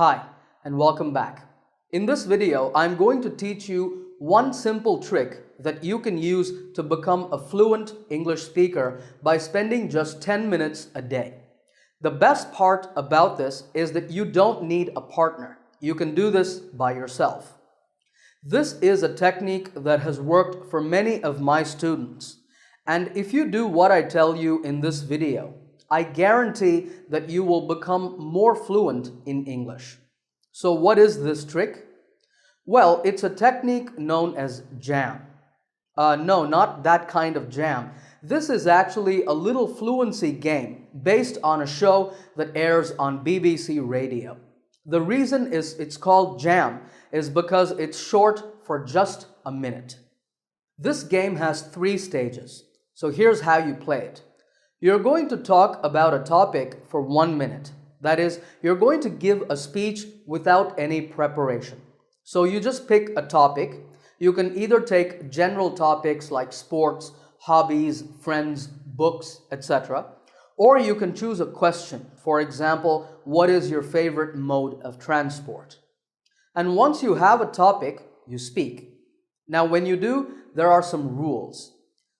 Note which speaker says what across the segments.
Speaker 1: Hi, and welcome back. In this video, I'm going to teach you one simple trick that you can use to become a fluent English speaker by spending just 10 minutes a day. The best part about this is that you don't need a partner. You can do this by yourself. This is a technique that has worked for many of my students. And if you do what I tell you in this video, I guarantee that you will become more fluent in English. So what is this trick? Well, it's a technique known as jam. No, not that kind of jam. This is actually a little fluency game based on a show that airs on BBC Radio. The reason it's called jam is because it's short for just a minute. This game has 3 stages. So here's how you play it. You're going to talk about a topic for 1 minute. That is, you're going to give a speech without any preparation. So you just pick a topic. You can either take general topics like sports, hobbies, friends, books, etc. Or you can choose a question. For example, what is your favorite mode of transport? And once you have a topic, you speak. Now when you do, there are some rules.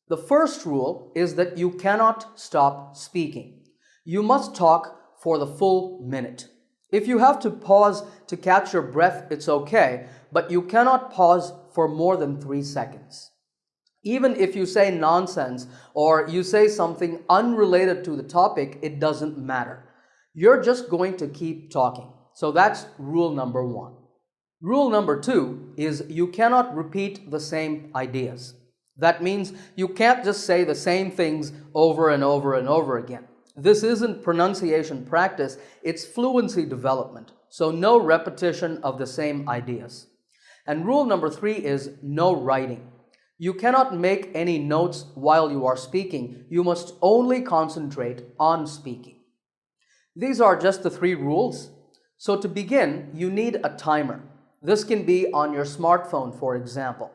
Speaker 1: The first rule is that you cannot stop speaking. You must talk for the full minute. If you have to pause to catch your breath, it's okay, but you cannot pause for more than 3 seconds. Even if you say nonsense or you say something unrelated to the topic, it doesn't matter. You're just going to keep talking. So that's rule number 1. Rule number 2 is you cannot repeat the same ideas. That means you can't just say the same things over and over and over again. This isn't pronunciation practice, it's fluency development. So no repetition of the same ideas. And rule number 3 is no writing. You cannot make any notes while you are speaking. You must only concentrate on speaking. These are just the 3 rules. So to begin, you need a timer. This can be on your smartphone, for example.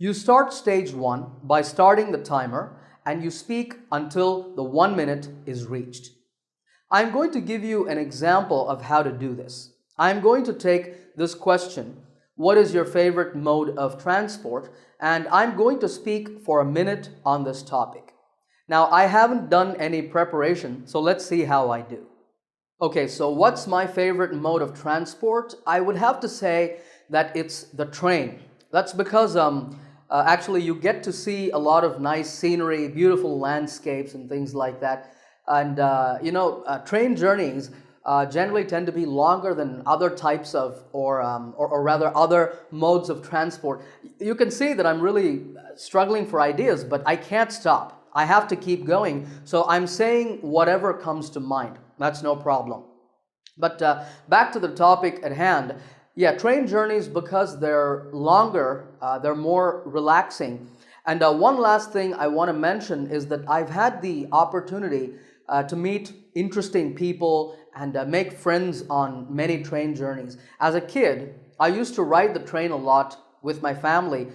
Speaker 1: You start stage 1 by starting the timer and you speak until the 1 minute is reached. I'm going to give you an example of how to do this. I'm going to take this question, what is your favorite mode of transport? And I'm going to speak for a minute on this topic. Now, I haven't done any preparation, so let's see how I do. Okay, so what's my favorite mode of transport? I would have to say that it's the train. That's because actually you get to see a lot of nice scenery, beautiful landscapes and things like that. And train journeys generally tend to be longer than other types of, or rather other modes of transport. You can see that I'm really struggling for ideas, but I can't stop. I have to keep going. So I'm saying whatever comes to mind. That's no problem. But back to the topic at hand. Yeah, train journeys, because they're longer, they're more relaxing. And one last thing I want to mention is that I've had the opportunity to meet interesting people and make friends on many train journeys. As a kid, I used to ride the train a lot with my family.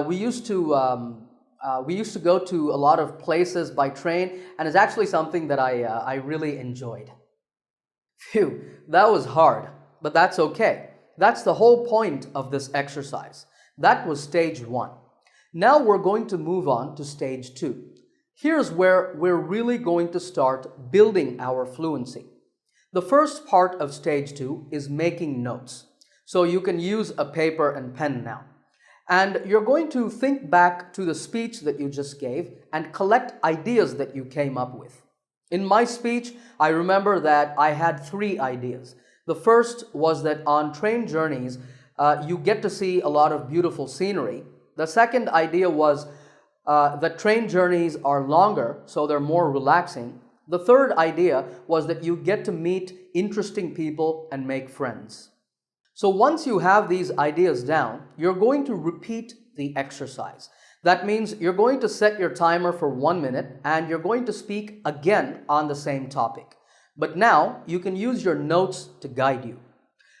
Speaker 1: We used to go to a lot of places by train, and it's actually something that I really enjoyed. Phew, that was hard, but that's okay. That's the whole point of this exercise. That was stage 1. Now we're going to move on to stage 2. Here's where we're really going to start building our fluency. The first part of stage 2 is making notes. So you can use a paper and pen now. And you're going to think back to the speech that you just gave and collect ideas that you came up with. In my speech, I remember that I had 3 ideas. The first was that on train journeys, you get to see a lot of beautiful scenery. The second idea was that train journeys are longer, so they're more relaxing. The third idea was that you get to meet interesting people and make friends. So once you have these ideas down, you're going to repeat the exercise. That means you're going to set your timer for 1 minute and you're going to speak again on the same topic. But now you can use your notes to guide you.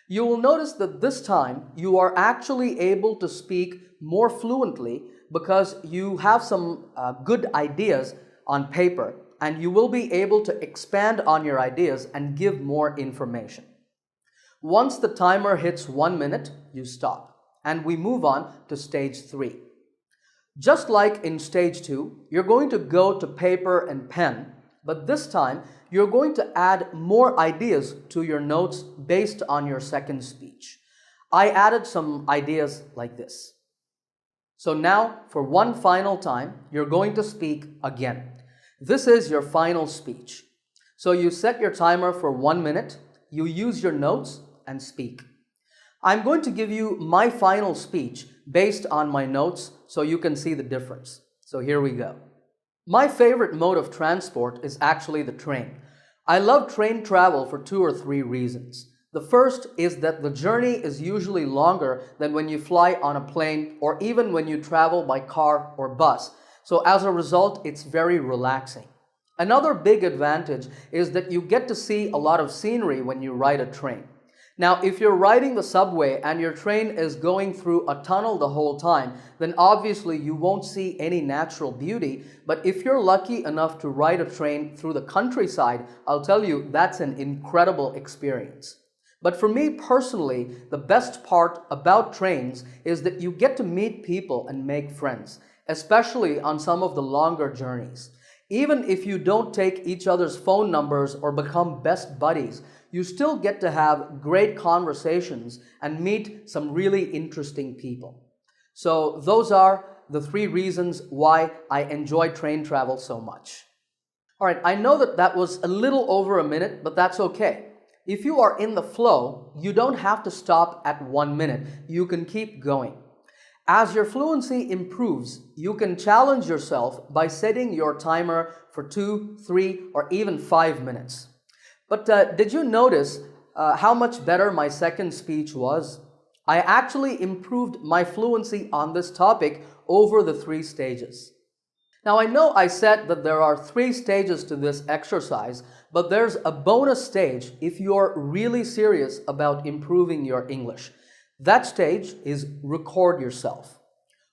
Speaker 1: You will notice that this time you are actually able to speak more fluently because you have some good ideas on paper, and you will be able to expand on your ideas and give more information. Once the timer hits 1 minute, you stop, and we move on to stage 3. Just like in stage 2, you're going to go to paper and pen, but this time you're going to add more ideas to your notes based on your second speech. I added some ideas like this. So now, for one final time, you're going to speak again. This is your final speech. So you set your timer for 1 minute, you use your notes and speak. I'm going to give you my final speech based on my notes so you can see the difference. So here we go. My favorite mode of transport is actually the train. I love train travel for 2 or 3 reasons. The first is that the journey is usually longer than when you fly on a plane or even when you travel by car or bus. So as a result, it's very relaxing. Another big advantage is that you get to see a lot of scenery when you ride a train. Now, if you're riding the subway and your train is going through a tunnel the whole time, then obviously you won't see any natural beauty. But if you're lucky enough to ride a train through the countryside, I'll tell you that's an incredible experience. But for me personally, the best part about trains is that you get to meet people and make friends, especially on some of the longer journeys. Even if you don't take each other's phone numbers or become best buddies, you still get to have great conversations and meet some really interesting people. So those are the 3 reasons why I enjoy train travel so much. All right, I know that was a little over a minute, but that's okay. If you are in the flow, you don't have to stop at 1 minute. You can keep going. As your fluency improves, you can challenge yourself by setting your timer for 2, 3, or even 5 minutes. But did you notice how much better my second speech was? I actually improved my fluency on this topic over the 3 stages. Now, I know I said that there are 3 stages to this exercise, but there's a bonus stage if you're really serious about improving your English. That stage is record yourself.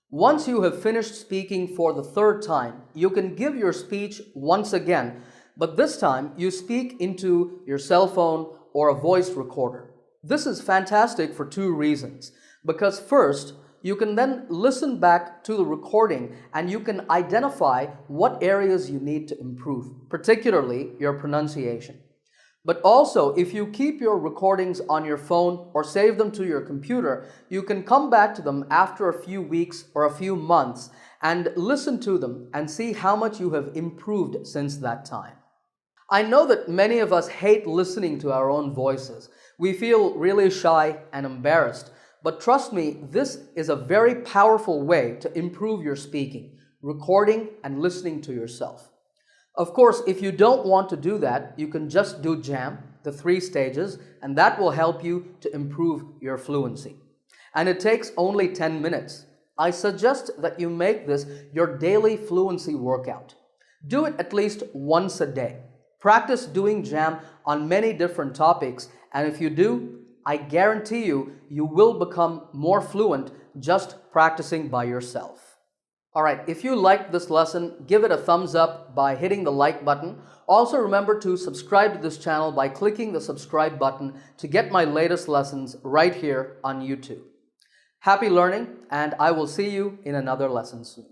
Speaker 1: Once you have finished speaking for the 3rd time, you can give your speech once again, but this time you speak into your cell phone or a voice recorder. This is fantastic for 2 reasons. Because first, you can then listen back to the recording and you can identify what areas you need to improve, particularly your pronunciation. But also, if you keep your recordings on your phone or save them to your computer, you can come back to them after a few weeks or a few months and listen to them and see how much you have improved since that time. I know that many of us hate listening to our own voices. We feel really shy and embarrassed. But trust me, this is a very powerful way to improve your speaking, recording and listening to yourself. Of course, if you don't want to do that, you can just do JAM, the 3 stages, and that will help you to improve your fluency. And it takes only 10 minutes. I suggest that you make this your daily fluency workout. Do it at least once a day. Practice doing JAM on many different topics, and if you do, I guarantee you, you will become more fluent just practicing by yourself. All right, if you liked this lesson, give it a thumbs up by hitting the like button. Also remember to subscribe to this channel by clicking the subscribe button to get my latest lessons right here on YouTube. Happy learning, and I will see you in another lesson soon.